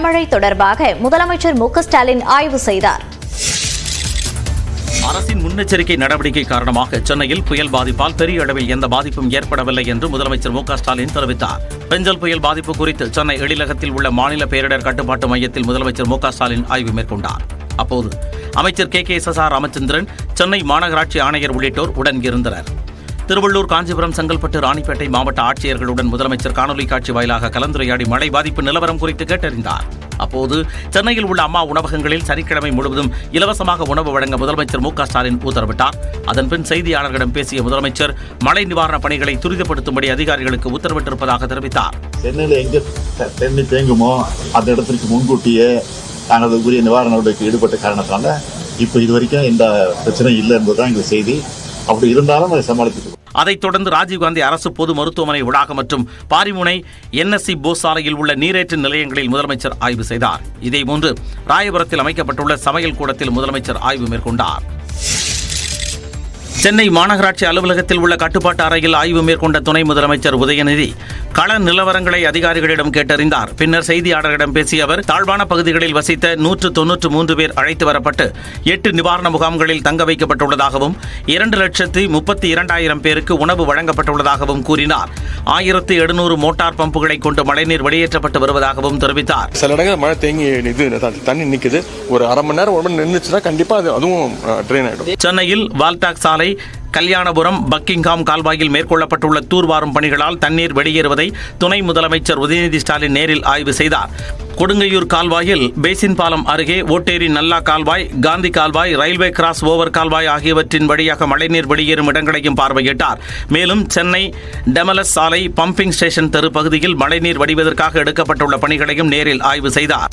கனமழை தொடர்பாக முதலமைச்சர் மு க ஸ்டாலின் ஆய்வு செய்தார். அரசின் முன்னெச்சரிக்கை நடவடிக்கை காரணமாக சென்னையில் புயல் பாதிப்பால் பெரிய அளவில் எந்த பாதிப்பும் ஏற்படவில்லை என்று முதலமைச்சர் மு க ஸ்டாலின் தெரிவித்தார். பெஞ்சல் புயல் பாதிப்பு குறித்து சென்னை எழிலகத்தில் உள்ள மாநில பேரிடர் கட்டுப்பாட்டு மையத்தில் முதலமைச்சர் மு க ஸ்டாலின் ஆய்வு மேற்கொண்டார். அப்போது அமைச்சர் கே.எஸ்.ஆர். ராமச்சந்திரன், சென்னை மாநகராட்சி ஆணையர் உள்ளிட்டோர் உடன் இருந்தனர். திருவள்ளூர், காஞ்சிபுரம், செங்கல்பட்டு, ராணிப்பேட்டை மாவட்ட ஆட்சியர்களுடன் முதலமைச்சர் காணொலி காட்சி வாயிலாக கலந்துரையாடி மழை பாதிப்பு நிலவரம் குறித்து கேட்டறிந்தார். அப்போது சென்னையில் உள்ள அம்மா உணவகங்களில் சனிக்கிழமை முழுவதும் இலவசமாக உணவு வழங்க முதலமைச்சர் மு க ஸ்டாலின் உத்தரவிட்டார். அதன்பின் செய்தியாளர்களிடம் பேசிய முதலமைச்சர் மழை நிவாரணப் பணிகளை துரிதப்படுத்தும்படி அதிகாரிகளுக்கு உத்தரவிட்டிருப்பதாக தெரிவித்தார். சென்னையில் எங்க தண்ணி தேங்குமோ அந்த இடத்திற்கு முன்கூட்டியே நாங்கள் உரிய நிவாரண நடவடிக்கை ஈடுபட்ட காரணத்தால இப்போ இதுவரைக்கும் இந்த பிரச்சனை இல்லை என்பதுதான் எங்கள் செய்தி. அப்படி இருந்தாலும் அதை சமாளித்து. அதைத் தொடர்ந்து ராஜீவ்காந்தி அரசு பொது மருத்துவமனை வளாகம் மற்றும் பாரிமுனை NSC போஸ் சாலையில் உள்ள நீரேற்று நிலையங்களில் முதலமைச்சர் ஆய்வு செய்தார். இதேபோன்று ராயபுரத்தில் அமைக்கப்பட்டுள்ள சமையல் கூடத்தில் முதலமைச்சர் ஆய்வு மேற்கொண்டார். சென்னை மாநகராட்சி அலுவலகத்தில் உள்ள கட்டுப்பாட்டு அறையில் ஆய்வு மேற்கொண்ட துணை முதலமைச்சர் உதயநிதி கள நிலவரங்களை அதிகாரிகளிடம் கேட்டறிந்தார். பின்னர் செய்தியாளர்களிடம் பேசிய அவர், தாழ்வான பகுதிகளில் வசித்த 193 பேர் அழைத்து வரப்பட்டு 8 நிவாரண முகாம்களில் தங்க வைக்கப்பட்டுள்ளதாகவும் 2,32,000 பேருக்கு உணவு வழங்கப்பட்டுள்ளதாகவும் கூறினார். 1700 மோட்டார் பம்புகளை கொண்டு மழைநீர் வெளியேற்றப்பட்டு வருவதாகவும் தெரிவித்தார். சில இடங்களில் மழை தேங்கி தண்ணி நிற்குது. ஒரு அரை மணி நேரம் 1 மணி நேரம் நின்றுச்சுன்னா கண்டிப்பாக அதுவும் ட்ரெயின் ஆகிடும். சென்னையில் வால்டாக் சாலை, கல்யாணபுரம், பக்கிங்ஹாம் கால்வாயில் மேற்கொள்ளப்பட்டுள்ள தூர்வாரும் பணிகளால் தண்ணீர் வெளியேறுவதை துணை முதலமைச்சர் உதயநிதி ஸ்டாலின் நேரில் ஆய்வு செய்தார். கொடுங்கையூர் கால்வாயில் பேசின் பாலம் அருகே ஓட்டேரி நல்லா கால்வாய், காந்தி கால்வாய், ரயில்வே கிராஸ் ஓவர் கால்வாய் ஆகியவற்றின் வழியாக மழைநீர் வெளியேறும் இடங்களையும் பார்வையிட்டார். மேலும் சென்னை டெமலஸ் சாலை, பம்பிங் ஸ்டேஷன் தெரு பகுதியில் மழைநீர் வடிவதற்காக எடுக்கப்பட்டுள்ள பணிகளையும் நேரில் ஆய்வு செய்தார்.